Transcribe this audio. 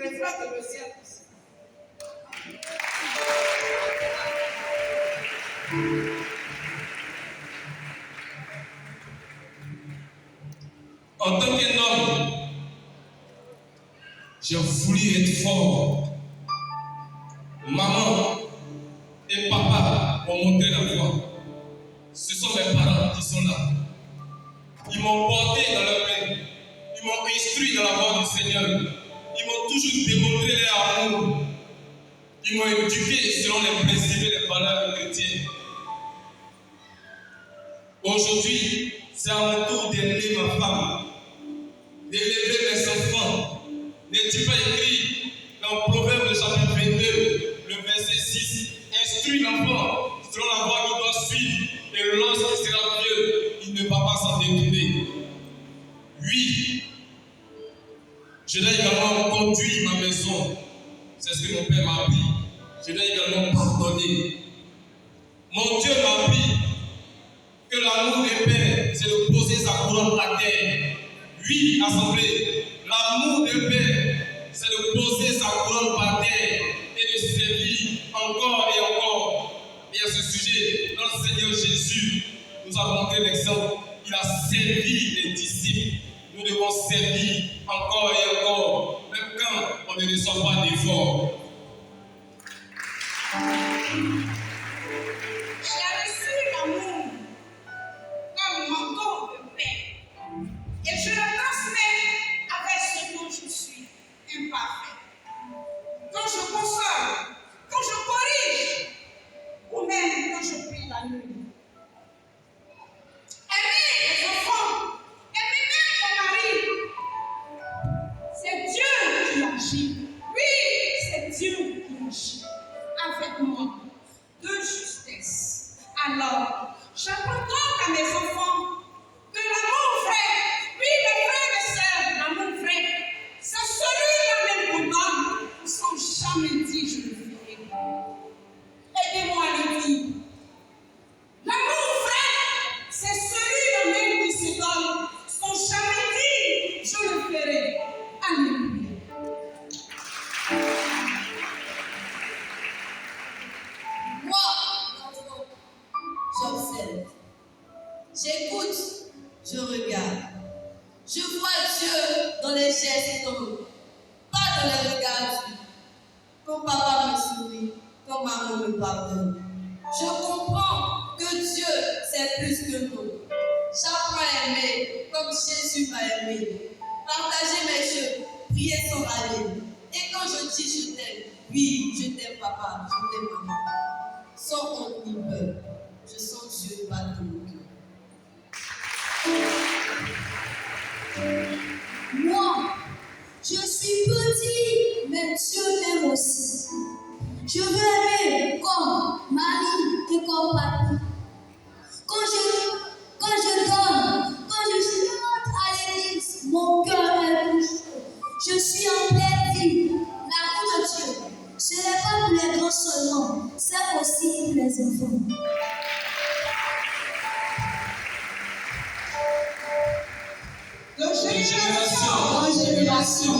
mes frères de le ciel aussi. En tant qu'un homme, j'ai voulu être fort. Maman et papa m'ont montré la voie. Ce sont mes parents qui sont là. Ils m'ont porté dans leur main. Ils m'ont instruit dans la voie du Seigneur. Ils m'ont toujours démontré leur amour. Ils m'ont éduqué selon les principes et les valeurs chrétiennes. Aujourd'hui, c'est à mon tour d'élever ma femme, d'élever mes enfants. N'est-il pas écrit dans Proverbe chapitre 22, le verset 6, instruis l'enfant selon la voie qu'il doit suivre, et lorsqu'il sera vieux, il ne va pas s'en détourner. Oui, je dois également conduire ma maison. C'est ce que mon père m'a appris. Je dois également pardonner. Mon Dieu m'a appris que l'amour des pères, c'est de poser sa couronne à terre. Oui, assemblée, l'amour des pères, c'est de poser sa couronne par terre et de servir encore et encore. Et à ce sujet, notre Seigneur Jésus nous a montré l'exemple. Il a servi les disciples. Nous devons servir encore et encore, même quand on ne reçoit pas d'effort. J'ai reçu l'amour comme manteau de paix. Et je le transmets avec ce dont je suis imparfait. Quand je console, quand je corrige, ou même quand je prie la nuit. Aimer les enfants, aimer même mon mari. C'est Dieu qui agit. Oui, c'est Dieu qui agit avec moi de justesse. Alors, j'apprends donc à mes enfants que l'amour vrai, oui, les frères et sœurs, l'amour vrai, c'est celui-là même qu'on donne sans jamais dire je le ferai. Aidez-moi à le dire. L'amour vrai, c'est celui-là même qui se donne sans jamais dire je le ferai. Alléluia. Moi, j'observe, j'écoute, je regarde. Je vois Dieu dans les gestes d'homme, pas dans les regards d'humains. Quand papa me sourit, quand maman me pardonne, je comprends que Dieu c'est plus que nous. J'apprends à aimer comme Jésus m'a aimé. Partager mes jeux, prier sans râler. Et quand je dis je t'aime, oui, je t'aime papa, je t'aime maman. Sans honte ni peur, je sens Dieu battre dans mon cœur. Moi, je suis petit, mais Dieu m'aime aussi. Je veux aimer comme Marie et comme Papi. Quand je donne, quand je chante à l'église, mon cœur est touché. Je suis en pleine vie. L'amour de Dieu, ce n'est pas pour les grands seulement, c'est aussi pour les enfants. De génération en génération,